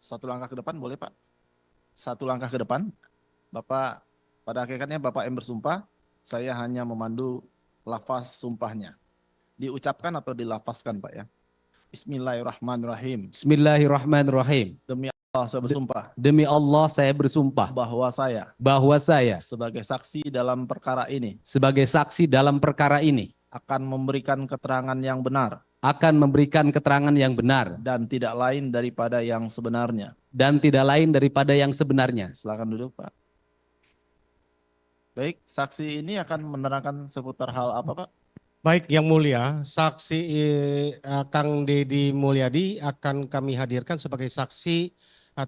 Satu langkah ke depan boleh Pak? Satu langkah ke depan. Bapak, pada hakikatnya Bapak yang bersumpah, saya hanya memandu lafaz sumpahnya. Diucapkan atau dilafazkan Pak ya? Bismillahirrahmanirrahim. Bismillahirrahmanirrahim. Demi Allah saya bersumpah Demi Allah saya bersumpah bahwa saya sebagai perkara ini saksi dalam perkara ini akan memberikan keterangan yang benar dan tidak lain daripada yang sebenarnya. Silakan duduk Pak. Baik, saksi ini akan menerangkan seputar hal apa Pak? Baik, Yang Mulia, saksi Kang Deddy Mulyadi akan kami hadirkan sebagai saksi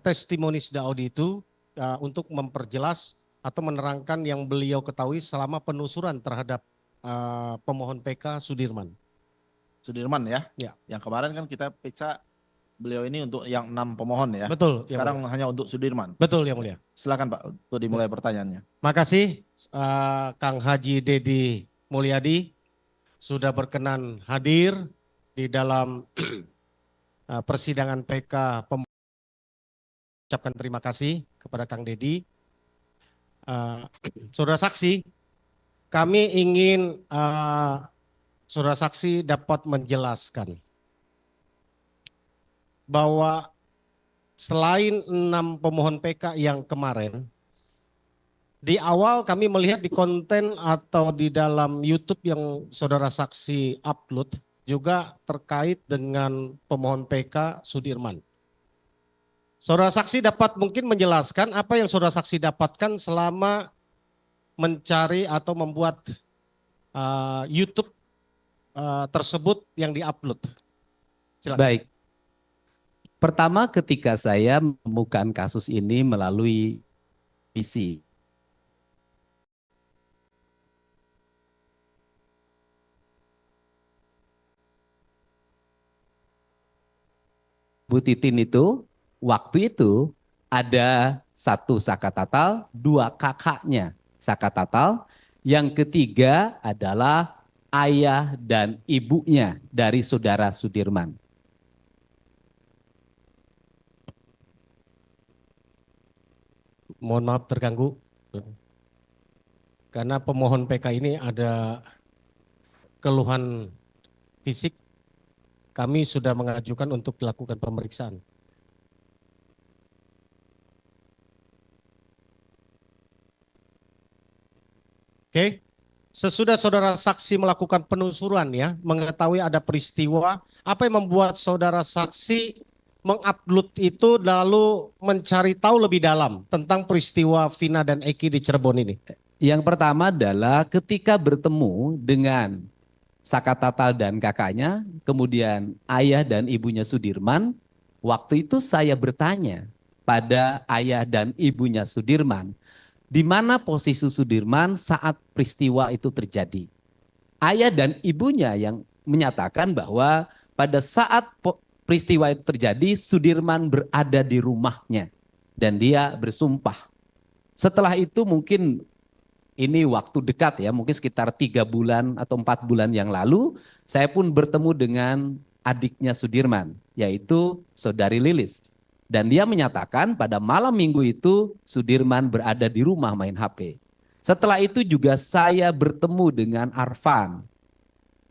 testimoni Daudi itu untuk memperjelas atau menerangkan yang beliau ketahui selama penelusuran terhadap pemohon PK Sudirman. Sudirman ya? Ya. Yang kemarin kan kita periksa beliau ini untuk yang 6 pemohon ya? Betul. Sekarang hanya untuk Sudirman. Betul, Yang Mulia. Silakan Pak untuk dimulai pertanyaannya. Makasih Kang Haji Deddy Mulyadi sudah berkenan hadir di dalam persidangan PK. Ucapkan terima kasih kepada Kang Deddy. Saudara saksi, kami ingin saudara saksi dapat menjelaskan bahwa selain 6 pemohon PK yang kemarin, di awal kami melihat di konten atau di dalam YouTube yang saudara saksi upload juga terkait dengan pemohon PK Sudirman. Saudara saksi dapat mungkin menjelaskan apa yang saudara saksi dapatkan selama mencari atau membuat YouTube tersebut yang diupload. Silakan. Baik. Pertama ketika saya menemukan kasus ini melalui PC. Bu Titin itu, waktu itu ada 1 Saka Tatal, 2 kakaknya Saka Tatal, yang ketiga adalah ayah dan ibunya dari saudara Sudirman. Mohon maaf terganggu, karena pemohon PK ini ada keluhan fisik. Kami sudah mengajukan untuk dilakukan pemeriksaan. Oke, sesudah saudara saksi melakukan penelusuran ya, mengetahui ada peristiwa, apa yang membuat saudara saksi mengupload itu lalu mencari tahu lebih dalam tentang peristiwa Vina dan Eki di Cirebon ini? Yang pertama adalah ketika bertemu dengan Saka Tatal dan kakaknya, kemudian ayah dan ibunya Sudirman, waktu itu saya bertanya pada ayah dan ibunya Sudirman, di mana posisi Sudirman saat peristiwa itu terjadi. Ayah dan ibunya yang menyatakan bahwa pada saat peristiwa itu terjadi, Sudirman berada di rumahnya dan dia bersumpah. Setelah itu mungkin ini waktu dekat ya, mungkin sekitar 3 bulan atau 4 bulan yang lalu, saya pun bertemu dengan adiknya Sudirman, yaitu saudari Lilis. Dan dia menyatakan pada malam minggu itu Sudirman berada di rumah main HP. Setelah itu juga saya bertemu dengan Arfan,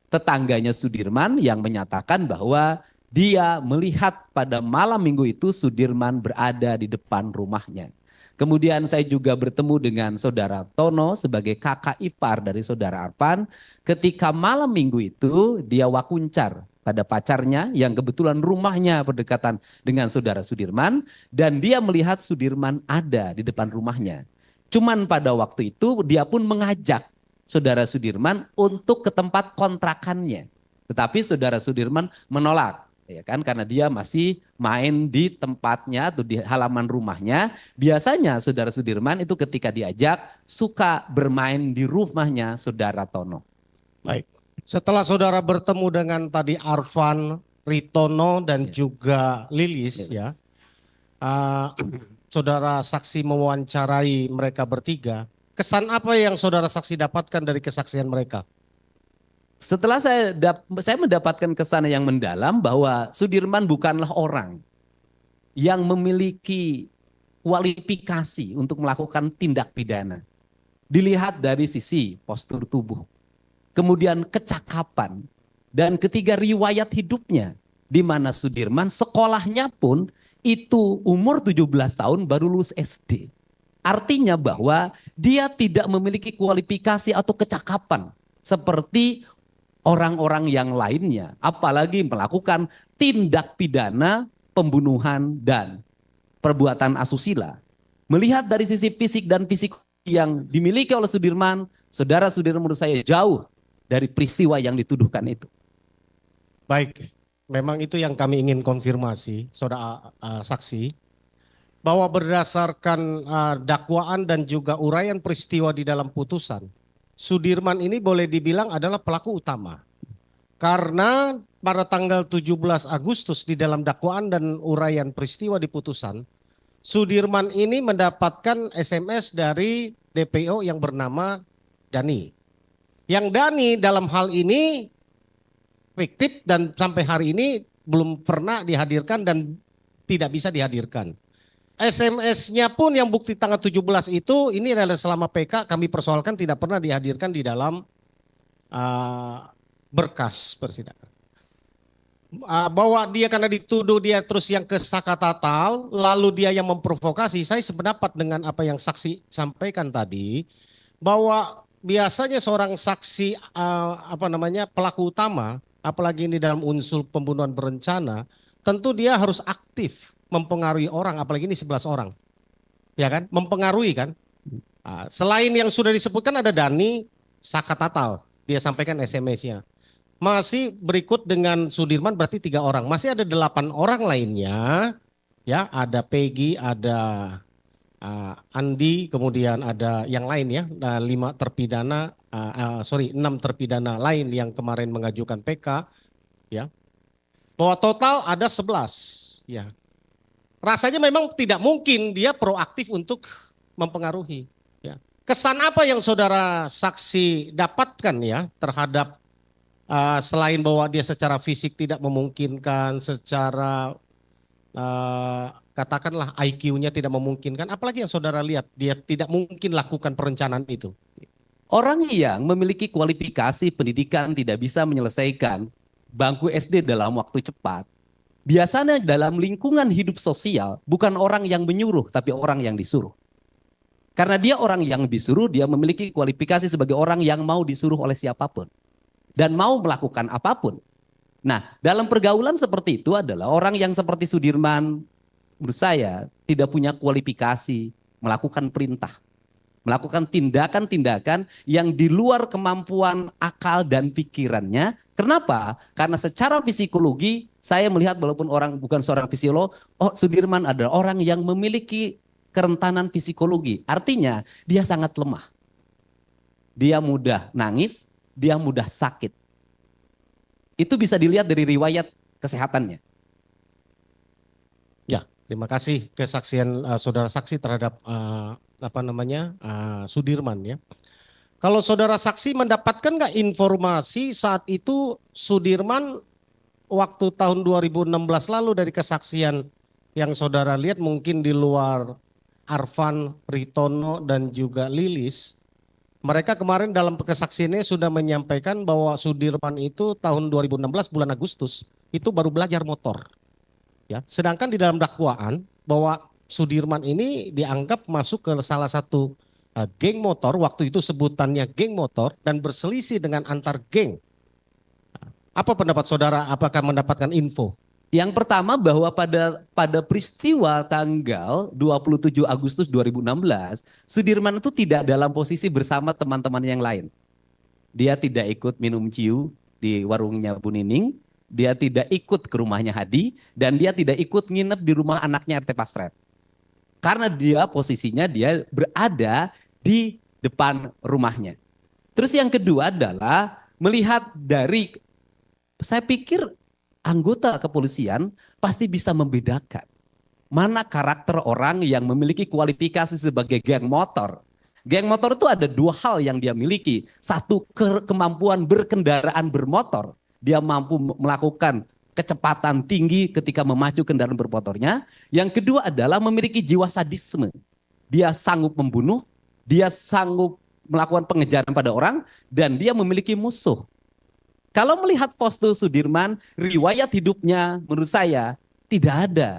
tetangganya Sudirman, yang menyatakan bahwa dia melihat pada malam minggu itu Sudirman berada di depan rumahnya. Kemudian saya juga bertemu dengan saudara Tono sebagai kakak ipar dari saudara Arfan. Ketika malam minggu itu dia wakuncar pada pacarnya yang kebetulan rumahnya berdekatan dengan saudara Sudirman. Dan dia melihat Sudirman ada di depan rumahnya. Cuman pada waktu itu dia pun mengajak saudara Sudirman untuk ke tempat kontrakannya. Tetapi saudara Sudirman menolak. Ya kan, karena dia masih main di tempatnya atau di halaman rumahnya. Biasanya saudara Sudirman itu ketika diajak suka bermain di rumahnya saudara Tono. Baik, setelah saudara bertemu dengan tadi Arfan, Ritono dan juga Lilis ya, saudara saksi mewawancarai mereka bertiga. Kesan apa yang saudara saksi dapatkan dari kesaksian mereka? Setelah saya mendapatkan kesan yang mendalam bahwa Sudirman bukanlah orang. yang memiliki kualifikasi untuk melakukan tindak pidana. Dilihat dari sisi postur tubuh, kemudian kecakapan, dan ketiga riwayat hidupnya, di mana Sudirman sekolahnya pun itu umur 17 tahun baru lulus SD. Artinya bahwa dia tidak memiliki kualifikasi atau kecakapan seperti orang-orang yang lainnya, apalagi melakukan tindak pidana pembunuhan dan perbuatan asusila. Melihat dari sisi fisik dan psikologi yang dimiliki oleh Sudirman, saudara Sudirman menurut saya jauh dari peristiwa yang dituduhkan itu. Baik, memang itu yang kami ingin konfirmasi, saudara saksi, bahwa berdasarkan dakwaan dan juga uraian peristiwa di dalam putusan, Sudirman ini boleh dibilang adalah pelaku utama. Karena pada tanggal 17 Agustus di dalam dakwaan dan uraian peristiwa di putusan, Sudirman ini mendapatkan SMS dari DPO yang bernama Dani. Yang Dani dalam hal ini fiktif dan sampai hari ini belum pernah dihadirkan dan tidak bisa dihadirkan. SMS-nya pun yang bukti tanggal 17 itu ini adalah selama PK kami persoalkan tidak pernah dihadirkan di dalam berkas persidangan. Bahwa dia karena dituduh dia terus yang ke sakatatal, lalu dia yang memprovokasi. Saya sependapat dengan apa yang saksi sampaikan tadi, bahwa biasanya seorang saksi pelaku utama, apalagi ini dalam unsur pembunuhan berencana, tentu dia harus aktif mempengaruhi orang, apalagi ini 11 orang, ya kan, mempengaruhi kan. Selain yang sudah disebutkan ada Dani sakatatal, dia sampaikan SMS-nya. Masih berikut dengan Sudirman berarti 3 orang. Masih ada 8 orang lainnya, ya, ada Peggy, ada Andi, kemudian ada yang lain ya, 6 terpidana lain yang kemarin mengajukan PK, ya. Bahwa total ada 11, ya. Rasanya memang tidak mungkin dia proaktif untuk mempengaruhi, ya. Kesan apa yang saudara saksi dapatkan ya terhadap selain bahwa dia secara fisik tidak memungkinkan, secara katakanlah IQ-nya tidak memungkinkan, apalagi yang saudara lihat dia tidak mungkin lakukan perencanaan itu? Orang yang memiliki kualifikasi pendidikan tidak bisa menyelesaikan bangku SD dalam waktu cepat. Biasanya dalam lingkungan hidup sosial bukan orang yang menyuruh tapi orang yang disuruh. Karena dia orang yang disuruh, dia memiliki kualifikasi sebagai orang yang mau disuruh oleh siapapun. Dan mau melakukan apapun. Nah, dalam pergaulan seperti itu adalah orang yang seperti Sudirman, menurut saya tidak punya kualifikasi melakukan perintah. Melakukan tindakan-tindakan yang di luar kemampuan akal dan pikirannya. Kenapa? Karena secara psikologi, saya melihat walaupun orang bukan seorang fisiolog, Sudirman adalah orang yang memiliki kerentanan psikologi. Artinya, dia sangat lemah. Dia mudah nangis, dia mudah sakit. Itu bisa dilihat dari riwayat kesehatannya. Ya, terima kasih kesaksian saudara saksi terhadap Sudirman ya. Kalau saudara saksi mendapatkan nggak informasi saat itu Sudirman waktu tahun 2016 lalu dari kesaksian yang saudara lihat mungkin di luar Arfan, Ritono dan juga Lilis. Mereka kemarin dalam kesaksiannya sudah menyampaikan bahwa Sudirman itu tahun 2016 bulan Agustus itu baru belajar motor. Ya, sedangkan di dalam dakwaan bahwa Sudirman ini dianggap masuk ke salah satu geng motor, waktu itu sebutannya geng motor dan berselisih dengan antar geng. Apa pendapat saudara? Apakah mendapatkan info? Yang pertama bahwa pada peristiwa tanggal 27 Agustus 2016, Sudirman itu tidak dalam posisi bersama teman-teman yang lain. Dia tidak ikut minum ciu di warungnya Bu Nining, dia tidak ikut ke rumahnya Hadi, dan dia tidak ikut nginep di rumah anaknya RT Pasret. Karena dia posisinya dia berada di depan rumahnya. Terus yang kedua adalah melihat dari, saya pikir anggota kepolisian pasti bisa membedakan mana karakter orang yang memiliki kualifikasi sebagai geng motor. Geng motor itu ada 2 hal yang dia miliki. Satu, kemampuan berkendaraan bermotor. Dia mampu melakukan kecepatan tinggi ketika memacu kendaraan bermotornya. Yang kedua adalah memiliki jiwa sadisme. Dia sanggup membunuh, dia sanggup melakukan pengejaran pada orang, dan dia memiliki musuh. Kalau melihat foto Sudirman, riwayat hidupnya menurut saya tidak ada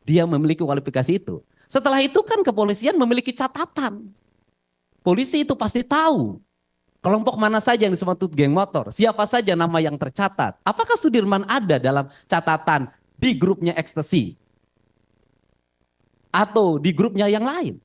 dia memiliki kualifikasi itu. Setelah itu kan kepolisian memiliki catatan. Polisi itu pasti tahu kelompok mana saja yang disebut geng motor, siapa saja nama yang tercatat. Apakah Sudirman ada dalam catatan di grupnya ekstasi? Atau di grupnya yang lain?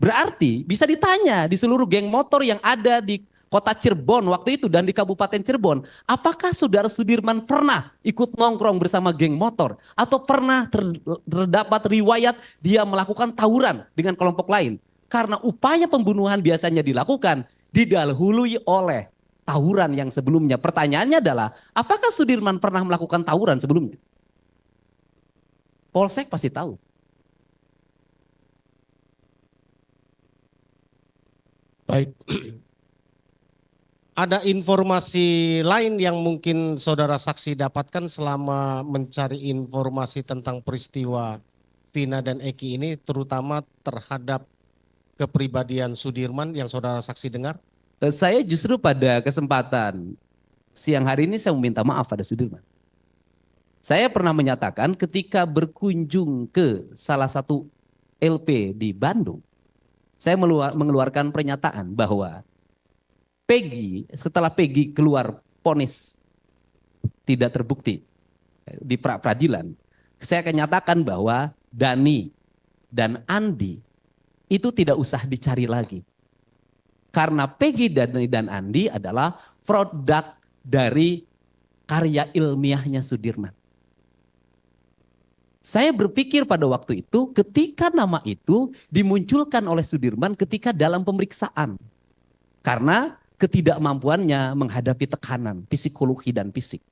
Berarti bisa ditanya di seluruh geng motor yang ada di kota Cirebon waktu itu dan di Kabupaten Cirebon, apakah saudara Sudirman pernah ikut nongkrong bersama geng motor? Atau pernah terdapat riwayat dia melakukan tawuran dengan kelompok lain? Karena upaya pembunuhan biasanya dilakukan didahului oleh tawuran yang sebelumnya. Pertanyaannya adalah, apakah Sudirman pernah melakukan tawuran sebelumnya? Polsek pasti tahu. Baik. Ada informasi lain yang mungkin saudara saksi dapatkan selama mencari informasi tentang peristiwa Vina dan Eki ini, terutama terhadap kepribadian Sudirman yang saudara saksi dengar? Saya justru pada kesempatan siang hari ini saya meminta maaf pada Sudirman. Saya pernah menyatakan ketika berkunjung ke salah satu LP di Bandung, saya mengeluarkan pernyataan bahwa Peggy, setelah Peggy keluar vonis tidak terbukti di peradilan, saya akan nyatakan bahwa Dani dan Andi itu tidak usah dicari lagi. Karena Peggy, Dani, dan Andi adalah produk dari karya ilmiahnya Sudirman. Saya berpikir pada waktu itu ketika nama itu dimunculkan oleh Sudirman ketika dalam pemeriksaan. Karena ketidakmampuannya menghadapi tekanan psikologi dan fisik.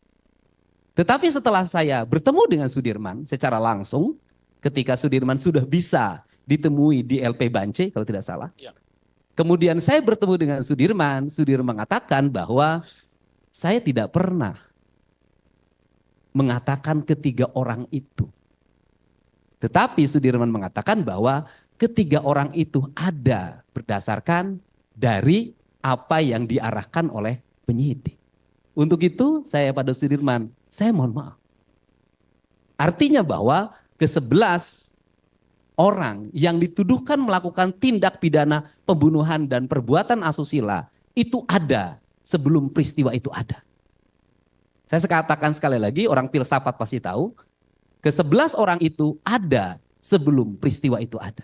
Tetapi setelah saya bertemu dengan Sudirman secara langsung, ketika Sudirman sudah bisa ditemui di LP Bance kalau tidak salah. Ya. Kemudian saya bertemu dengan Sudirman mengatakan bahwa saya tidak pernah mengatakan ketiga orang itu. Tetapi Sudirman mengatakan bahwa ketiga orang itu ada berdasarkan dari apa yang diarahkan oleh penyidik. Untuk itu saya pada Sudirman, saya mohon maaf. Artinya bahwa ke-11 orang yang dituduhkan melakukan tindak pidana pembunuhan dan perbuatan asusila itu ada sebelum peristiwa itu ada. Saya katakan sekali lagi, orang filsafat pasti tahu, ke-11 orang itu ada sebelum peristiwa itu ada.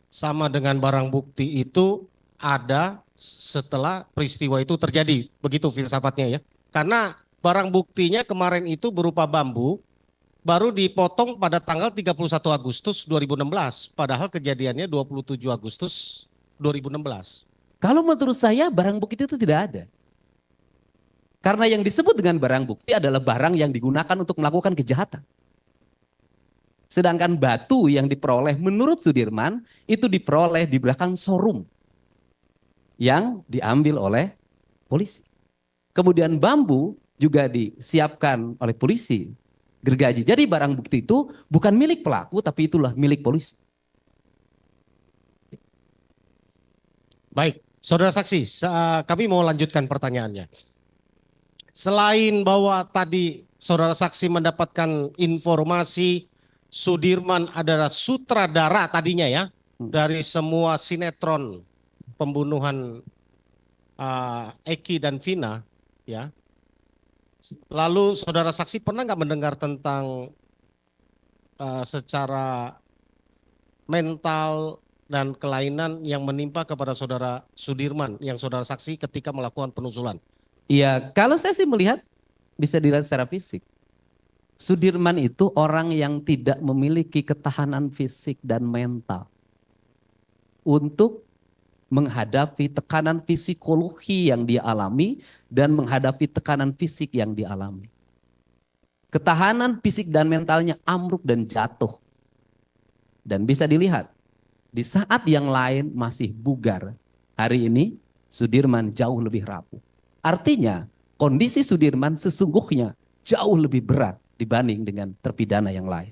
Sama dengan barang bukti itu ada setelah peristiwa itu terjadi, begitu filsafatnya ya. Karena barang buktinya kemarin itu berupa bambu, baru dipotong pada tanggal 31 Agustus 2016, padahal kejadiannya 27 Agustus 2016. Kalau menurut saya barang bukti itu tidak ada. Karena yang disebut dengan barang bukti adalah barang yang digunakan untuk melakukan kejahatan. Sedangkan batu yang diperoleh menurut Sudirman itu diperoleh di belakang showroom yang diambil oleh polisi. Kemudian bambu juga disiapkan oleh polisi gergaji. Jadi barang bukti itu bukan milik pelaku tapi itulah milik polisi. Baik, saudara saksi, kami mau lanjutkan pertanyaannya. Selain bahwa tadi saudara saksi mendapatkan informasi Sudirman adalah sutradara tadinya ya dari semua sinetron pembunuhan Eki dan Vina ya. Lalu saudara saksi pernah nggak mendengar tentang secara mental dan kelainan yang menimpa kepada saudara Sudirman yang saudara saksi ketika melakukan penusulan? Iya, kalau saya sih melihat bisa dilihat secara fisik. Sudirman itu orang yang tidak memiliki ketahanan fisik dan mental untuk menghadapi tekanan psikologi yang dia alami dan menghadapi tekanan fisik yang dialami. Ketahanan fisik dan mentalnya ambruk dan jatuh. Dan bisa dilihat, di saat yang lain masih bugar, hari ini Sudirman jauh lebih rapuh. Artinya kondisi Sudirman sesungguhnya jauh lebih berat dibanding dengan terpidana yang lain.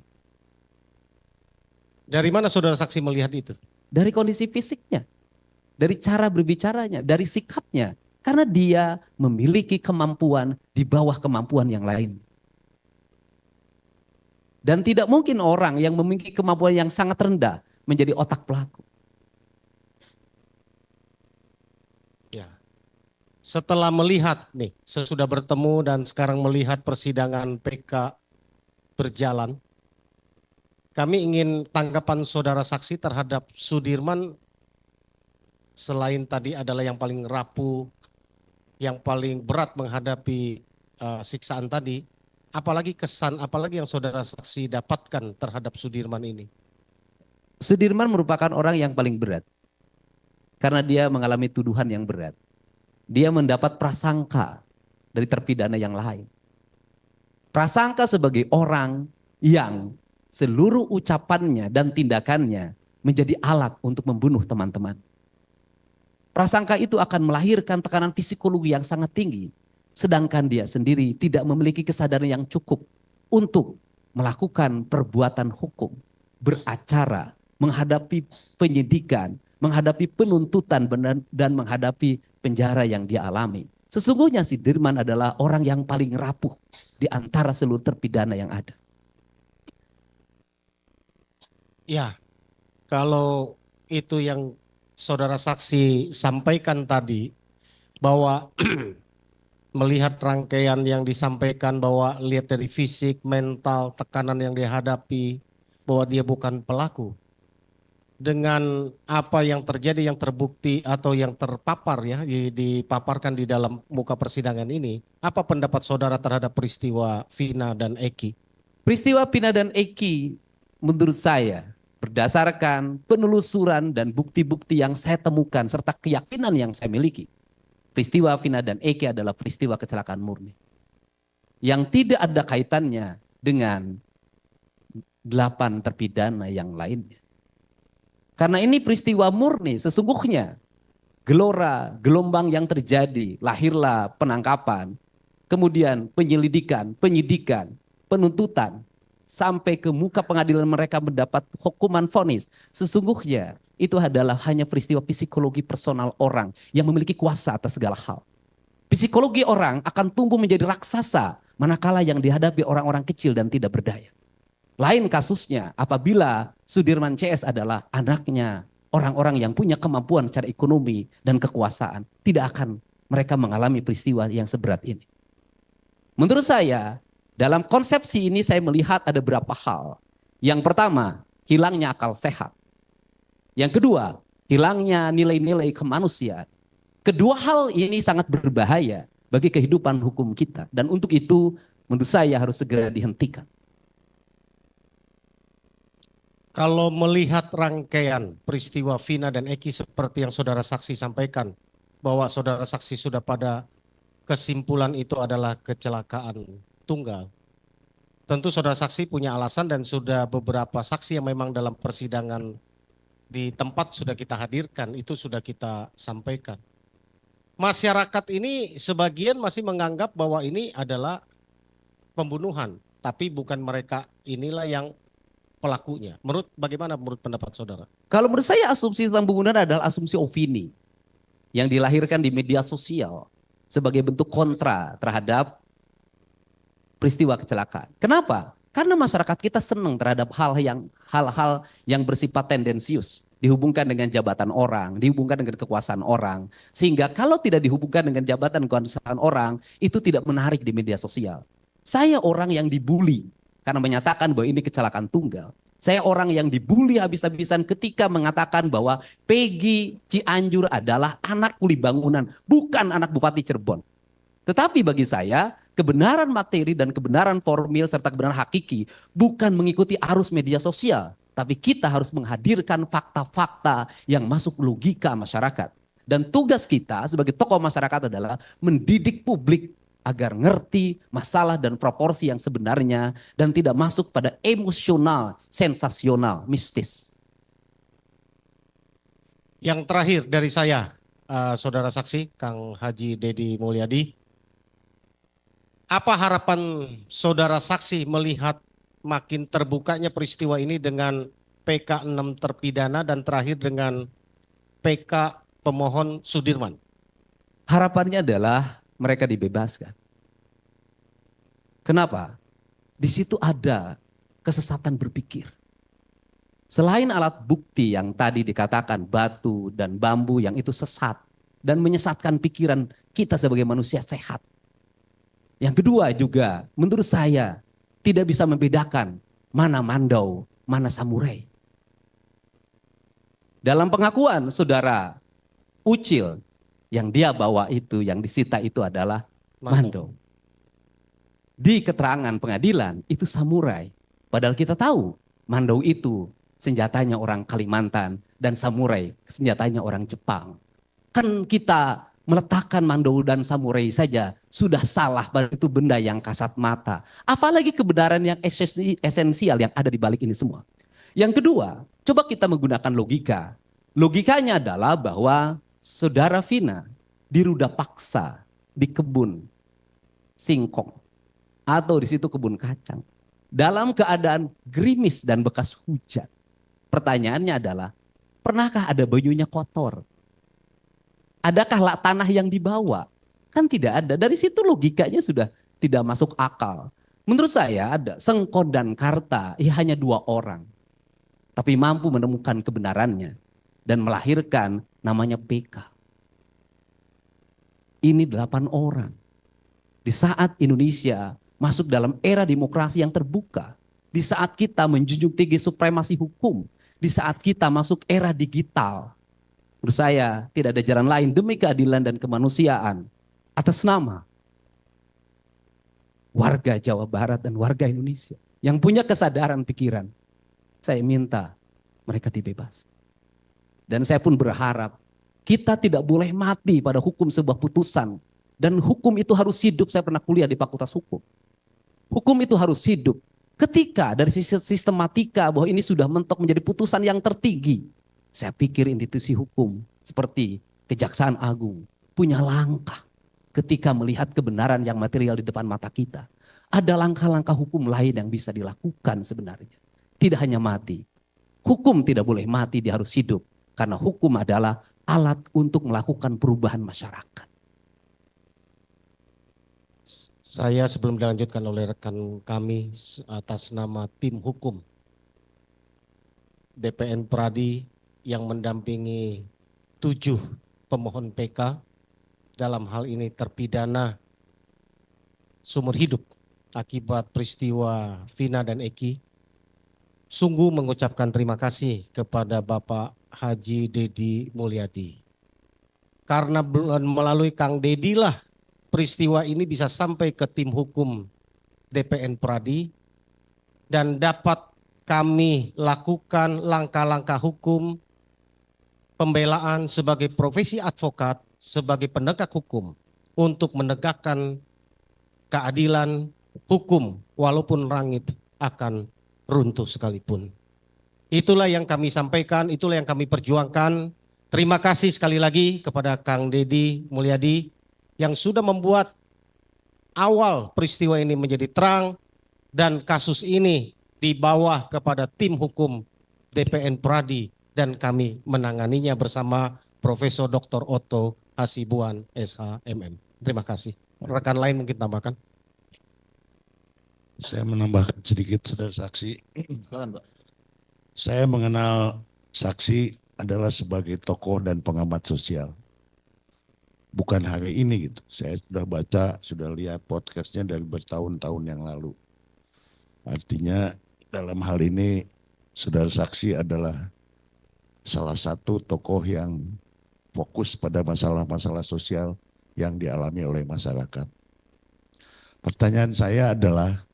Dari mana saudara saksi melihat itu? Dari kondisi fisiknya, dari cara berbicaranya, dari sikapnya. Karena dia memiliki kemampuan di bawah kemampuan yang lain. Dan tidak mungkin orang yang memiliki kemampuan yang sangat rendah menjadi otak pelaku. Ya. Setelah melihat nih, sesudah bertemu dan sekarang melihat persidangan PK berjalan, kami ingin tanggapan saudara saksi terhadap Sudirman selain tadi adalah yang paling rapuh, yang paling berat menghadapi siksaan tadi, apalagi kesan, apalagi yang saudara saksi dapatkan terhadap Sudirman ini? Sudirman merupakan orang yang paling berat. Karena dia mengalami tuduhan yang berat. Dia mendapat prasangka dari terpidana yang lain. Prasangka sebagai orang yang seluruh ucapannya dan tindakannya menjadi alat untuk membunuh teman-teman. Prasangka itu akan melahirkan tekanan psikologi yang sangat tinggi. Sedangkan dia sendiri tidak memiliki kesadaran yang cukup untuk melakukan perbuatan hukum, beracara, menghadapi penyidikan, menghadapi penuntutan dan menghadapi penjara yang dia alami. Sesungguhnya Sudirman adalah orang yang paling rapuh di antara seluruh terpidana yang ada. Ya, kalau itu yang saudara saksi sampaikan tadi, bahwa melihat rangkaian yang disampaikan, bahwa lihat dari fisik, mental, tekanan yang dihadapi, bahwa dia bukan pelaku. Dengan apa yang terjadi, yang terbukti atau yang terpapar ya, dipaparkan di dalam muka persidangan ini, apa pendapat saudara terhadap peristiwa Vina dan Eki? Peristiwa Vina dan Eki menurut saya berdasarkan penelusuran dan bukti-bukti yang saya temukan serta keyakinan yang saya miliki. Peristiwa Vina dan Eki adalah peristiwa kecelakaan murni. Yang tidak ada kaitannya dengan 8 terpidana yang lainnya. Karena ini peristiwa murni, sesungguhnya gelora, gelombang yang terjadi, lahirlah penangkapan, kemudian penyelidikan, penyidikan, penuntutan, sampai ke muka pengadilan mereka mendapat hukuman vonis. Sesungguhnya itu adalah hanya peristiwa psikologi personal orang yang memiliki kuasa atas segala hal. Psikologi orang akan tumbuh menjadi raksasa manakala yang dihadapi orang-orang kecil dan tidak berdaya. Lain kasusnya apabila Sudirman CS adalah anaknya orang-orang yang punya kemampuan secara ekonomi dan kekuasaan. Tidak akan mereka mengalami peristiwa yang seberat ini. Menurut saya, dalam konsepsi ini saya melihat ada beberapa hal. Yang pertama, hilangnya akal sehat. Yang kedua, hilangnya nilai-nilai kemanusiaan. Kedua hal ini sangat berbahaya bagi kehidupan hukum kita. Dan untuk itu, menurut saya harus segera dihentikan. Kalau melihat rangkaian peristiwa Vina dan Eki seperti yang saudara saksi sampaikan, bahwa saudara saksi sudah pada kesimpulan itu adalah kecelakaan tunggal. Tentu saudara saksi punya alasan dan sudah beberapa saksi yang memang dalam persidangan di tempat sudah kita hadirkan, itu sudah kita sampaikan. Masyarakat ini sebagian masih menganggap bahwa ini adalah pembunuhan, tapi bukan mereka inilah yang pelakunya. Bagaimana menurut pendapat saudara? Kalau menurut saya asumsi tentang pembunuhan adalah asumsi opini yang dilahirkan di media sosial sebagai bentuk kontra terhadap peristiwa kecelakaan. Kenapa? Karena masyarakat kita senang terhadap hal-hal yang bersifat tendensius, dihubungkan dengan jabatan orang, dihubungkan dengan kekuasaan orang, sehingga kalau tidak dihubungkan dengan jabatan kekuasaan orang, itu tidak menarik di media sosial. Saya orang yang dibully karena menyatakan bahwa ini kecelakaan tunggal. Saya orang yang dibully habis-habisan ketika mengatakan bahwa Peggy Cianjur adalah anak kuli bangunan, bukan anak Bupati Cirebon. Tetapi bagi saya, kebenaran materi dan kebenaran formil serta kebenaran hakiki bukan mengikuti arus media sosial. Tapi kita harus menghadirkan fakta-fakta yang masuk logika masyarakat. Dan tugas kita sebagai tokoh masyarakat adalah mendidik publik agar ngerti masalah dan proporsi yang sebenarnya dan tidak masuk pada emosional, sensasional, mistis. Yang terakhir dari saya, saudara saksi, Kang Haji Dedi Mulyadi, Apa harapan saudara saksi melihat makin terbukanya peristiwa ini dengan PK 6 terpidana dan terakhir dengan PK pemohon Sudirman? Harapannya adalah mereka dibebaskan. Kenapa? Di situ ada kesesatan berpikir. Selain alat bukti yang tadi dikatakan batu dan bambu yang itu sesat dan menyesatkan pikiran kita sebagai manusia sehat. Yang kedua juga menurut saya tidak bisa membedakan mana mandau, mana samurai. Dalam pengakuan saudara Ucil yang dia bawa itu, yang disita itu adalah mandau. Di keterangan pengadilan itu samurai. Padahal kita tahu mandau itu senjatanya orang Kalimantan dan samurai senjatanya orang Jepang. Kan kita meletakkan mandau dan samurai saja sudah salah, itu benda yang kasat mata. Apalagi kebenaran yang esensial yang ada di balik ini semua. Yang kedua, coba kita menggunakan logika. Logikanya adalah bahwa saudara Vina diruda paksa di kebun singkong atau di situ kebun kacang dalam keadaan gerimis dan bekas hujan. Pertanyaannya adalah, pernahkah ada bajunya kotor? Adakah tanah yang dibawa? Kan tidak ada. Dari situ logikanya sudah tidak masuk akal. Menurut saya ada Sengkon dan Karta, ya hanya 2 orang. Tapi mampu menemukan kebenarannya dan melahirkan namanya PK. Ini 8 orang. Di saat Indonesia masuk dalam era demokrasi yang terbuka, di saat kita menjunjung tinggi supremasi hukum, di saat kita masuk era digital, menurut saya tidak ada jalan lain demi keadilan dan kemanusiaan atas nama warga Jawa Barat dan warga Indonesia yang punya kesadaran pikiran. Saya minta mereka dibebaskan. Dan saya pun berharap kita tidak boleh mati pada hukum sebuah putusan. Dan hukum itu harus hidup. Saya pernah kuliah di Fakultas Hukum. Hukum itu harus hidup. Ketika dari sisi sistematika bahwa ini sudah mentok menjadi putusan yang tertinggi, saya pikir institusi hukum seperti Kejaksaan Agung punya langkah ketika melihat kebenaran yang material di depan mata kita. Ada langkah-langkah hukum lain yang bisa dilakukan sebenarnya. Tidak hanya mati. Hukum tidak boleh mati, dia harus hidup. Karena hukum adalah alat untuk melakukan perubahan masyarakat. Saya sebelum dilanjutkan oleh rekan kami atas nama tim hukum DPN Pradi yang mendampingi 7 pemohon PK dalam hal ini terpidana seumur hidup akibat peristiwa Vina dan Eki, sungguh mengucapkan terima kasih kepada Bapak Haji Dedi Mulyadi. Karena melalui Kang Dedi lah peristiwa ini bisa sampai ke tim hukum DPN Pradi dan dapat kami lakukan langkah-langkah hukum pembelaan sebagai profesi advokat, sebagai penegak hukum untuk menegakkan keadilan hukum walaupun langit akan runtuh sekalipun. Itulah yang kami sampaikan, itulah yang kami perjuangkan. Terima kasih sekali lagi kepada Kang Dedi Mulyadi yang sudah membuat awal peristiwa ini menjadi terang dan kasus ini dibawa kepada tim hukum DPN Pradi dan kami menanganinya bersama Profesor Dr. Otto Hasibuan SHMM. Terima kasih. Rekan lain mungkin tambahkan. Saya menambahkan sedikit, saudara saksi. Silakan, Pak. Saya mengenal saksi adalah sebagai tokoh dan pengamat sosial. Bukan hari ini gitu. Saya sudah baca, sudah lihat podcastnya dari bertahun-tahun yang lalu. Artinya dalam hal ini saudara saksi adalah salah satu tokoh yang fokus pada masalah-masalah sosial yang dialami oleh masyarakat. Pertanyaan saya adalah,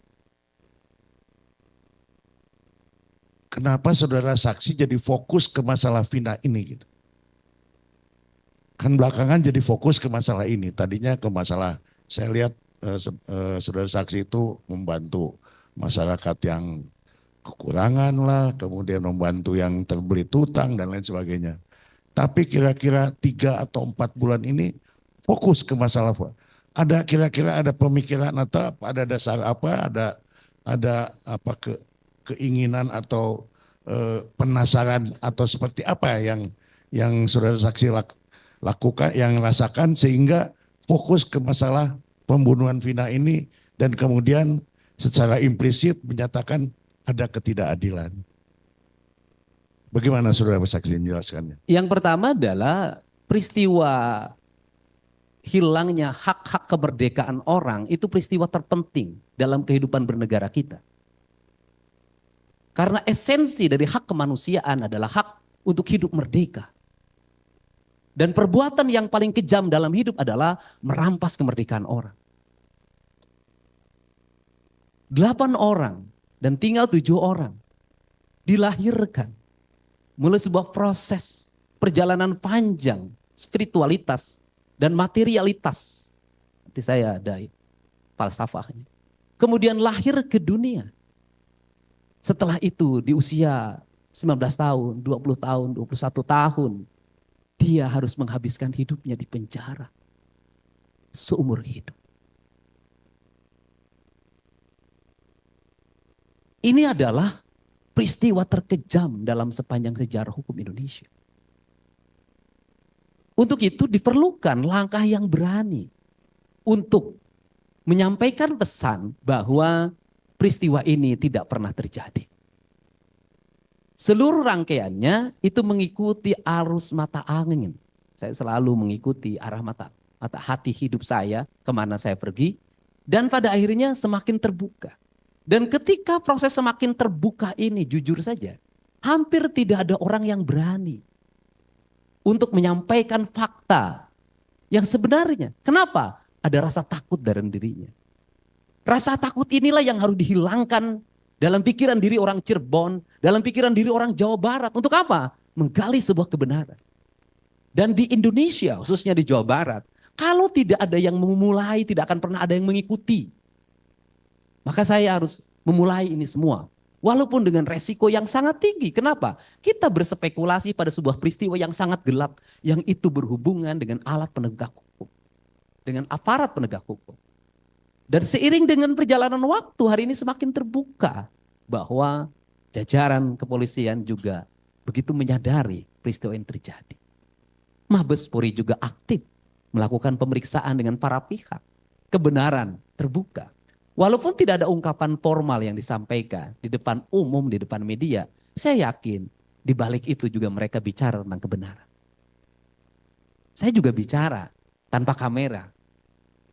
kenapa saudara saksi jadi fokus ke masalah Vina ini gitu? Kan belakangan jadi fokus ke masalah ini. Tadinya ke masalah, saya lihat saudara saksi itu membantu masyarakat yang kekurangan lah, kemudian membantu yang terbelit hutang dan lain sebagainya. Tapi kira-kira 3 atau 4 bulan ini fokus ke masalah Ada kira-kira ada pemikiran atau ada dasar apa, ada apa keinginan atau penasaran atau seperti apa yang saudara saksi lakukan, yang rasakan sehingga fokus ke masalah pembunuhan Vina ini dan kemudian secara implisit menyatakan ada ketidakadilan. Bagaimana saudara saksi menjelaskannya? Yang pertama adalah peristiwa hilangnya hak-hak kemerdekaan orang itu peristiwa terpenting dalam kehidupan bernegara kita. Karena esensi dari hak kemanusiaan adalah hak untuk hidup merdeka. Dan perbuatan yang paling kejam dalam hidup adalah merampas kemerdekaan orang. 8 orang dan tinggal 7 orang dilahirkan mulai sebuah proses perjalanan panjang spiritualitas dan materialitas. Nanti saya ada falsafahnya. Kemudian lahir ke dunia. Setelah itu di usia 19 tahun, 20 tahun, 21 tahun, dia harus menghabiskan hidupnya di penjara seumur hidup. Ini adalah peristiwa terkejam dalam sepanjang sejarah hukum Indonesia. Untuk itu diperlukan langkah yang berani untuk menyampaikan pesan bahwa peristiwa ini tidak pernah terjadi. Seluruh rangkaiannya itu mengikuti arus mata angin. Saya selalu mengikuti arah mata hati hidup saya, kemana saya pergi. Dan pada akhirnya semakin terbuka. Dan ketika proses semakin terbuka ini, jujur saja, hampir tidak ada orang yang berani untuk menyampaikan fakta yang sebenarnya. Kenapa? Ada rasa takut dalam dirinya. Rasa takut inilah yang harus dihilangkan dalam pikiran diri orang Cirebon, dalam pikiran diri orang Jawa Barat. Untuk apa? Menggali sebuah kebenaran. Dan di Indonesia, khususnya di Jawa Barat, kalau tidak ada yang memulai, tidak akan pernah ada yang mengikuti. Maka saya harus memulai ini semua. Walaupun dengan resiko yang sangat tinggi. Kenapa? Kita berspekulasi pada sebuah peristiwa yang sangat gelap, yang itu berhubungan dengan alat penegak hukum. Dengan aparat penegak hukum. Dan seiring dengan perjalanan waktu hari ini semakin terbuka bahwa jajaran kepolisian juga begitu menyadari peristiwa yang terjadi. Mabes Polri juga aktif melakukan pemeriksaan dengan para pihak. Kebenaran terbuka. Walaupun tidak ada ungkapan formal yang disampaikan di depan umum, di depan media, saya yakin di balik itu juga mereka bicara tentang kebenaran. Saya juga bicara tanpa kamera.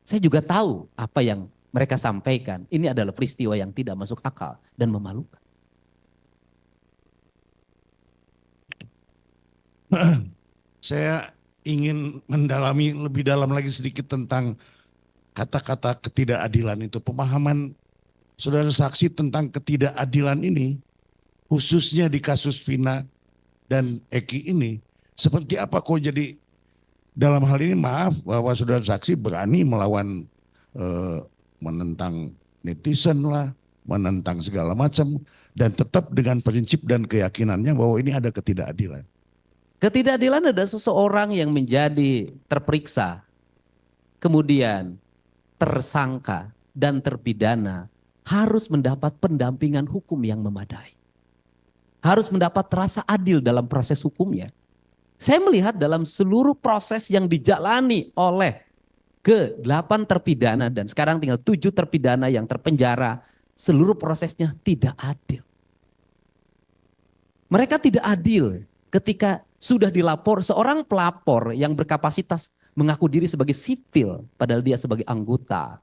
Saya juga tahu apa yang mereka sampaikan. Ini adalah peristiwa yang tidak masuk akal dan memalukan. Saya ingin mendalami lebih dalam lagi sedikit tentang kata-kata ketidakadilan itu. Pemahaman saudara saksi tentang ketidakadilan ini, khususnya di kasus Vina dan Eki ini, seperti apa kok jadi dalam hal ini maaf bahwa saudara saksi berani melawan menentang netizen lah, menentang segala macam dan tetap dengan prinsip dan keyakinannya bahwa ini ada ketidakadilan. Ketidakadilan ada seseorang yang menjadi terperiksa, kemudian tersangka dan terpidana harus mendapat pendampingan hukum yang memadai. Harus mendapat rasa adil dalam proses hukumnya. Saya melihat dalam seluruh proses yang dijalani oleh ke-8 terpidana dan sekarang tinggal 7 terpidana yang terpenjara, seluruh prosesnya tidak adil. Mereka tidak adil ketika sudah dilapor seorang pelapor yang berkapasitas mengaku diri sebagai sipil padahal dia sebagai anggota.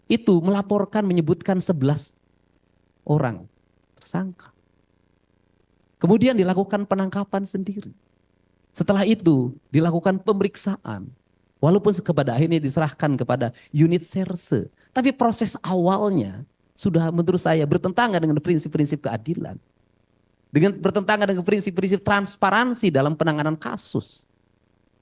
Itu melaporkan menyebutkan 11 orang tersangka. Kemudian dilakukan penangkapan sendiri. Setelah itu dilakukan pemeriksaan. Walaupun kepada akhirnya diserahkan kepada unit serse. Tapi proses awalnya sudah menurut saya bertentangan dengan prinsip-prinsip keadilan. Dengan bertentangan dengan prinsip-prinsip transparansi dalam penanganan kasus.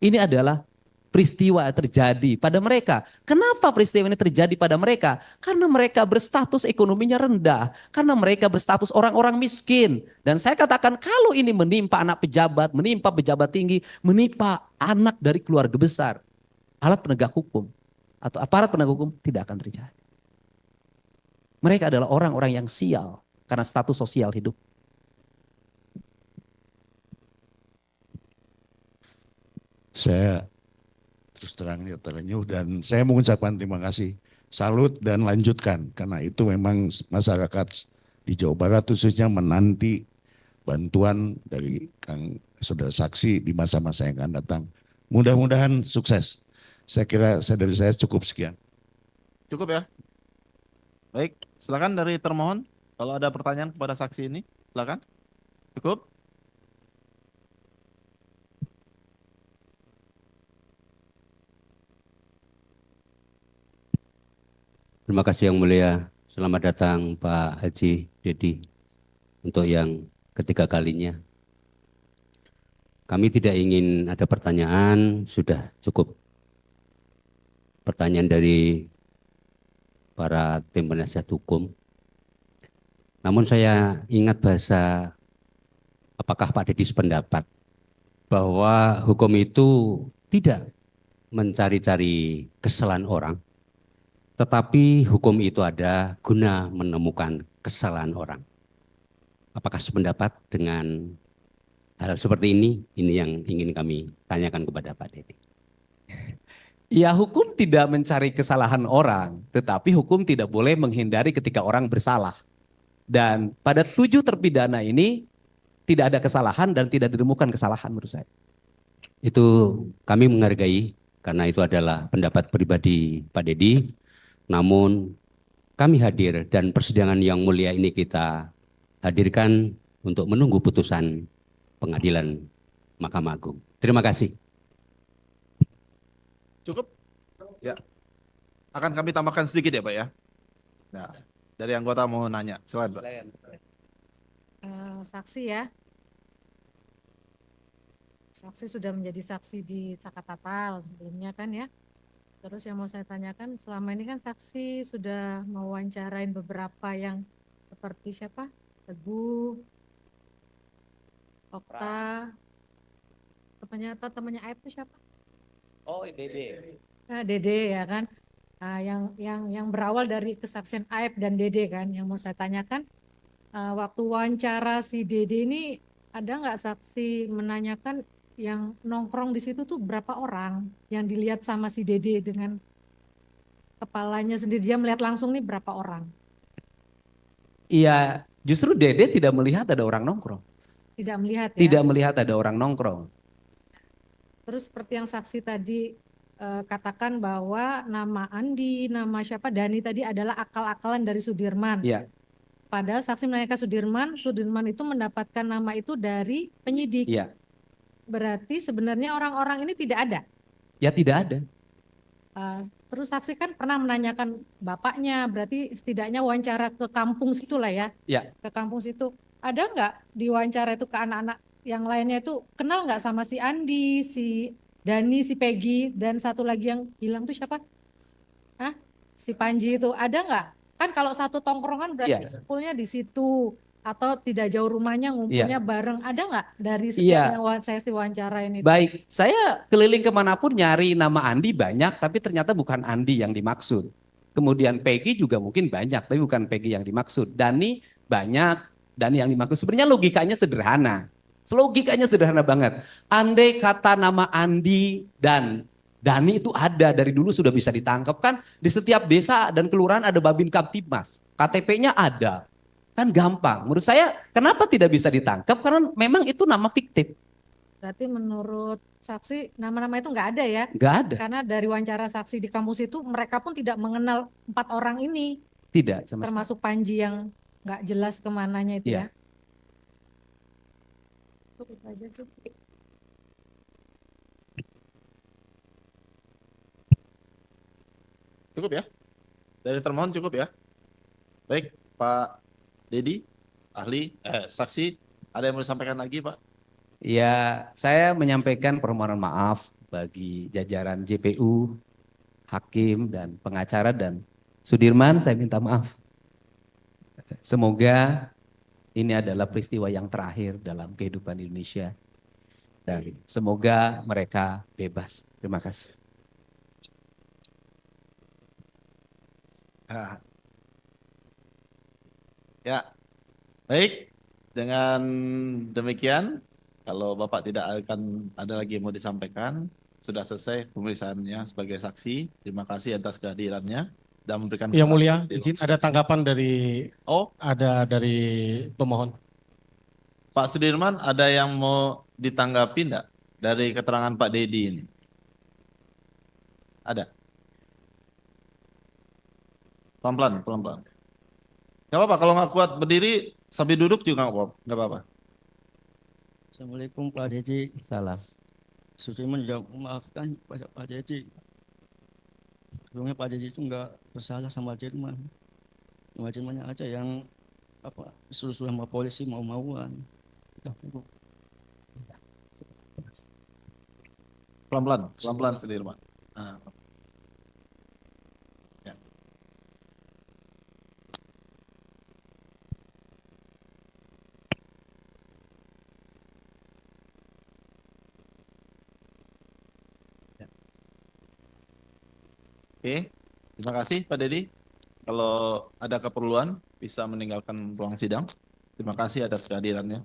Ini adalah peristiwa terjadi pada mereka. Kenapa peristiwa ini terjadi pada mereka? Karena mereka berstatus ekonominya rendah. Karena mereka berstatus orang-orang miskin. Dan saya katakan kalau ini menimpa anak pejabat, menimpa pejabat tinggi, menimpa anak dari keluarga besar, alat penegak hukum, atau aparat penegak hukum tidak akan terjadi. Mereka adalah orang-orang yang sial karena status sosial hidup. Saya terus terangnya terenyuh dan saya mengucapkan terima kasih, salut dan lanjutkan karena itu memang masyarakat di Jawa Barat khususnya menanti bantuan dari Kang Saudara Saksi di masa-masa yang akan datang. Mudah-mudahan sukses. Saya kira dari saya cukup sekian. Cukup ya? Baik, silakan dari termohon. Kalau ada pertanyaan kepada saksi ini, silakan. Cukup? Terima kasih Yang Mulia. Selamat datang Pak Haji Dedi untuk yang ketiga kalinya. Kami tidak ingin ada pertanyaan, sudah cukup. Pertanyaan dari para tim penasihat hukum. Namun saya ingat bahasa, apakah Pak Dedi sependapat bahwa hukum itu tidak mencari-cari kesalahan orang, tetapi hukum itu ada guna menemukan kesalahan orang. Apakah sependapat dengan hal seperti ini? Ini yang ingin kami tanyakan kepada Pak Dedi. Ya, hukum tidak mencari kesalahan orang, tetapi hukum tidak boleh menghindari ketika orang bersalah. Dan pada 7 terpidana ini tidak ada kesalahan dan tidak ditemukan kesalahan menurut saya. Itu kami menghargai karena itu adalah pendapat pribadi Pak Dedi. Namun kami hadir dan persidangan yang mulia ini kita hadirkan untuk menunggu putusan pengadilan Mahkamah Agung. Terima kasih. Cukup? Ya. Akan kami tambahkan sedikit ya Pak ya. Nah, dari anggota mau nanya. Silakan Pak. Saksi ya. Saksi sudah menjadi saksi di Sakatatal sebelumnya kan ya. Terus yang mau saya tanyakan, selama ini kan saksi sudah mewawancarain beberapa yang seperti siapa? Teguh, Okta, temannya Aib itu siapa? Oh, Dede. Nah, Dede ya kan. Nah, yang berawal dari kesaksian Aib dan Dede kan, yang mau saya tanyakan, waktu wawancara si Dede ini ada nggak saksi menanyakan yang nongkrong di situ tuh berapa orang yang dilihat sama si Dede dengan kepalanya sendiri, dia melihat langsung nih berapa orang? Iya, justru Dede tidak melihat ada orang nongkrong. Tidak melihat ya. Tidak melihat ada orang nongkrong. Terus seperti yang saksi tadi katakan bahwa nama Andi, nama siapa Dani tadi adalah akal-akalan dari Sudirman. Iya. Padahal saksi menanyakan Sudirman itu mendapatkan nama itu dari penyidik. Iya. Berarti sebenarnya orang-orang ini tidak ada. Ya tidak ada. Terus saksi kan pernah menanyakan bapaknya, berarti setidaknya wawancara ke kampung situ lah ya. Ya. Ke kampung situ. Ada nggak di wawancara itu ke anak-anak yang lainnya itu kenal nggak sama si Andi, si Dani, si Peggy, dan satu lagi yang hilang tuh siapa? Hah? Si Panji itu ada nggak? Kan kalau satu tongkrongan berarti kumpulnya di situ atau tidak jauh rumahnya ngumpulnya bareng. Ada nggak dari sekian yang saya wawancara ini? Baik, saya keliling kemanapun nyari nama Andi banyak, tapi ternyata bukan Andi yang dimaksud. Kemudian Peggy juga mungkin banyak, tapi bukan Peggy yang dimaksud. Dani banyak, Dani yang dimaksud. Sebenarnya logikanya sederhana. Logikanya sederhana banget. Andai kata nama Andi dan Dani itu ada dari dulu sudah bisa ditangkap kan, di setiap desa dan kelurahan ada Babin Kamtibmas. KTP-nya ada. Kan gampang. Menurut saya kenapa tidak bisa ditangkap? Karena memang itu nama fiktif. Berarti menurut saksi nama-nama itu nggak ada ya? Nggak ada. Karena dari wawancara saksi di kampus itu mereka pun tidak mengenal 4 orang ini. Tidak. Termasuk Panji yang nggak jelas kemananya itu ya. Itu aja sih. Cukup ya? Dari termohon cukup ya? Baik, Pak Dedi, ahli, saksi, ada yang mau disampaikan lagi Pak? Ya, saya menyampaikan permohonan maaf bagi jajaran JPU, hakim dan pengacara dan Sudirman, saya minta maaf. Semoga ini adalah peristiwa yang terakhir dalam kehidupan Indonesia. Dan semoga mereka bebas. Terima kasih. Ah, ya, baik. Dengan demikian, kalau Bapak tidak akan ada lagi yang mau disampaikan, sudah selesai pemeriksaannya sebagai saksi. Terima kasih atas kehadirannya dan memberikan Yang keterangan mulia, di ruang izin ada sidang. tanggapan dari Oh, pemohon. Pak Sudirman, ada yang mau ditanggapi enggak dari keterangan Pak Dedi ini? Ada? Pelan-pelan, pelan-pelan. Gak apa-apa, kalau nggak kuat berdiri, sambil duduk juga nggak apa-apa. Assalamualaikum Pak Dedi. Salam. Sudirman juga memaafkan pada Pak Dedi. Sebelumnya Pak Dedi itu nggak bersalah sama Dirman. Cuma Dirmannya aja yang suruh-suruh sama polisi mau-mauan. Udah, Bu. Pelan-pelan, pelan-pelan Sudirman. Nah, ya. Oke, terima kasih Pak Dedi. Kalau ada keperluan, bisa meninggalkan ruang sidang. Terima kasih atas kehadirannya.